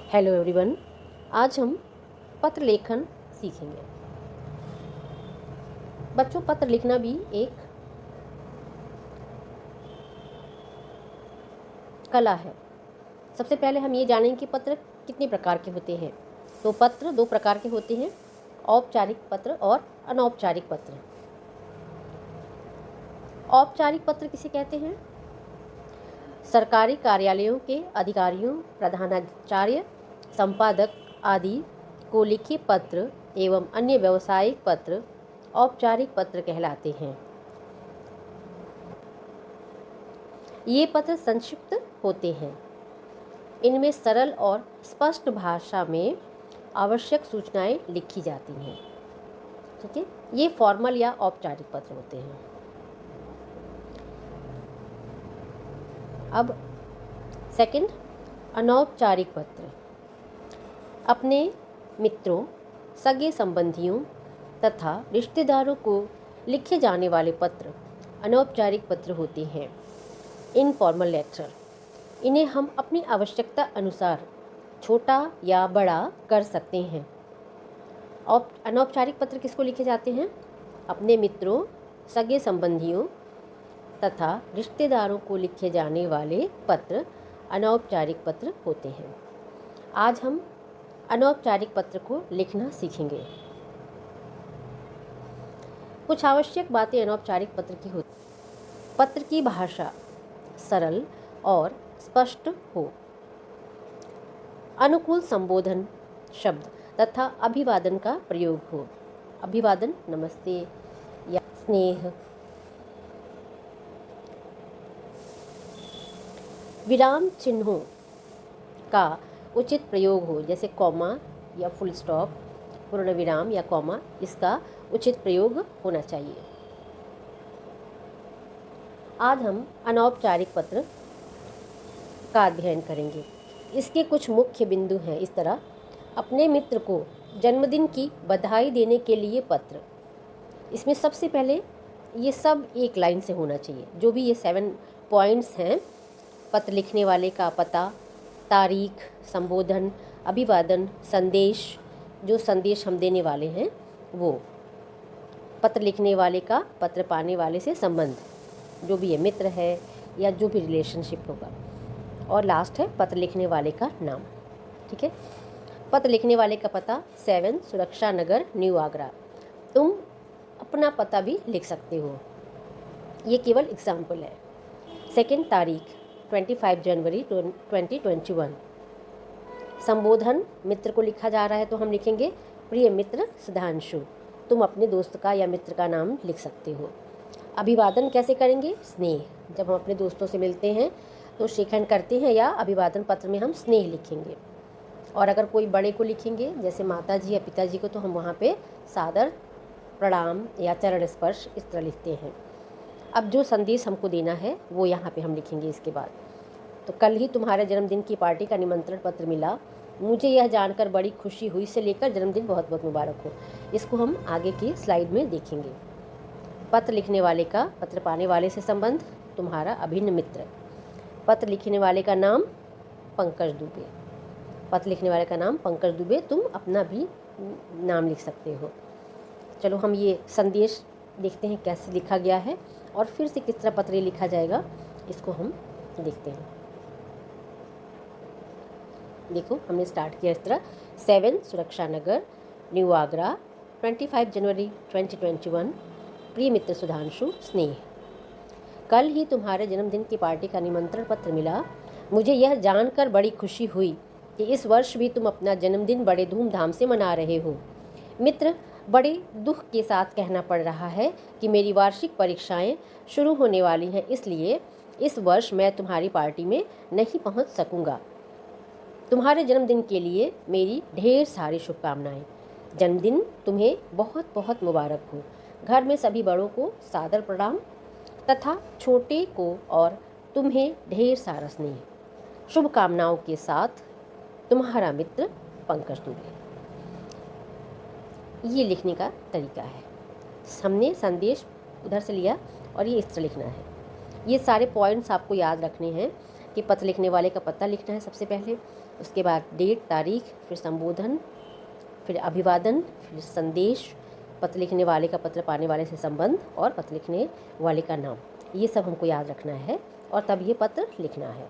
Hello everyone. आज हम पत्र लेखन सीखेंगे। बच्चों, पत्र लिखना भी एक कला है। सबसे पहले हम ये जानेंगे कि पत्र कितने प्रकार के होते हैं। तो पत्र दो प्रकार के होते हैं, औपचारिक पत्र और अनौपचारिक पत्र। औपचारिक पत्र किसे कहते हैं? सरकारी कार्यालयों के अधिकारियों, प्रधानाचार्य, संपादक आदि को लिखे पत्र एवं अन्य व्यावसायिक पत्र औपचारिक पत्र कहलाते हैं। ये पत्र संक्षिप्त होते हैं। इनमें सरल और स्पष्ट भाषा में आवश्यक सूचनाएं लिखी जाती हैं। ठीक है, ये फॉर्मल या औपचारिक पत्र होते हैं। अब सेकंड, अनौपचारिक पत्र। अपने मित्रों, सगे संबंधियों तथा रिश्तेदारों को लिखे जाने वाले पत्र अनौपचारिक पत्र होते हैं। Informal letter. इन्हें हम अपनी आवश्यकता अनुसार छोटा या बड़ा कर सकते हैं। अनौपचारिक पत्र किसको लिखे जाते हैं? अपने मित्रों, सगे संबंधियों तथा रिश्तेदारों को लिखे जाने वाले पत्र अनौपचारिक पत्र होते हैं। आज हम अनौपचारिक पत्र को लिखना सीखेंगे। कुछ आवश्यक बातें अनौपचारिक पत्र की होती। पत्र की भाषा सरल और स्पष्ट हो। अनुकूल संबोधन शब्द तथा अभिवादन का प्रयोग हो। अभिवादन नमस्ते या स्नेह। विराम चिन्हों का उचित प्रयोग हो, जैसे कॉमा या फुल स्टॉप, पूर्ण विराम या कॉमा, इसका उचित प्रयोग होना चाहिए। आज हम अनौपचारिक पत्र का अध्ययन करेंगे। इसके कुछ मुख्य बिंदु हैं इस तरह। अपने मित्र को जन्मदिन की बधाई देने के लिए पत्र। इसमें सबसे पहले ये सब एक लाइन से होना चाहिए। जो भी ये 7 पॉइंट्स हैं, पत्र लिखने वाले का पता, तारीख, संबोधन, अभिवादन, संदेश, जो संदेश हम देने वाले हैं वो, पत्र लिखने वाले का पत्र पाने वाले से संबंध, जो भी ये मित्र है या जो भी रिलेशनशिप होगा, और लास्ट है पत्र लिखने वाले का नाम। ठीक है, पत्र लिखने वाले का पता 7 सुरक्षा नगर, न्यू आगरा। तुम अपना पता भी लिख सकते हो, ये केवल एग्जाम्पल है। सेकंड, तारीख 25 जनवरी 2021। संबोधन, मित्र को लिखा जा रहा है तो हम लिखेंगे प्रिय मित्र सुधांशु। तुम अपने दोस्त का या मित्र का नाम लिख सकते हो। अभिवादन कैसे करेंगे? स्नेह। जब हम अपने दोस्तों से मिलते हैं तो शेक हैंड करते हैं, या अभिवादन पत्र में हम स्नेह लिखेंगे। और अगर कोई बड़े को लिखेंगे, जैसे माता जी या पिताजी को, तो हम वहाँ पे सादर प्रणाम या चरण स्पर्श इस तरह लिखते हैं। अब जो संदेश हमको देना है वो यहाँ पे हम लिखेंगे इसके बाद। तो कल ही तुम्हारे जन्मदिन की पार्टी का निमंत्रण पत्र मिला, मुझे यह जानकर बड़ी खुशी हुई से लेकर जन्मदिन बहुत बहुत मुबारक हो। इसको हम आगे की स्लाइड में देखेंगे। पत्र लिखने वाले का पत्र पाने वाले से संबंध, तुम्हारा अभिन्न मित्र। पत्र लिखने वाले का नाम पंकज दुबे। पत्र लिखने वाले का नाम पंकज दुबे। तुम अपना भी नाम लिख सकते हो। चलो हम ये संदेश देखते हैं कैसे लिखा गया है, और फिर से किस तरह पत्र लिखा जाएगा इसको हम देखते हैं। देखो, हमने स्टार्ट किया इस तरह। 7 सुरक्षा नगर, न्यू आगरा, 25 जनवरी 2021। प्रिय मित्र सुधांशु, स्नेह। कल ही तुम्हारे जन्मदिन की पार्टी का निमंत्रण पत्र मिला, मुझे यह जानकर बड़ी खुशी हुई कि इस वर्ष भी तुम अपना जन्मदिन बड़े धूमधाम से मना रहे हो। मित्र, बड़े दुख के साथ कहना पड़ रहा है कि मेरी वार्षिक परीक्षाएं शुरू होने वाली हैं, इसलिए इस वर्ष मैं तुम्हारी पार्टी में नहीं पहुंच सकूंगा। तुम्हारे जन्मदिन के लिए मेरी ढेर सारी शुभकामनाएं। जन्मदिन तुम्हें बहुत बहुत मुबारक हो। घर में सभी बड़ों को सादर प्रणाम तथा छोटे को और तुम्हें ढेर सारा स्नेह। शुभकामनाओं के साथ तुम्हारा मित्र पंकज दुबे। ये लिखने का तरीका है। हमने संदेश उधर से लिया और ये इस तरह लिखना है। ये सारे पॉइंट्स आपको याद रखने हैं कि पत्र लिखने वाले का पता लिखना है सबसे पहले, उसके बाद डेट, तारीख, फिर संबोधन, फिर अभिवादन, फिर संदेश, पत्र लिखने वाले का पत्र पाने वाले से संबंध और पत्र लिखने वाले का नाम। ये सब हमको याद रखना है और तब ये पत्र लिखना है।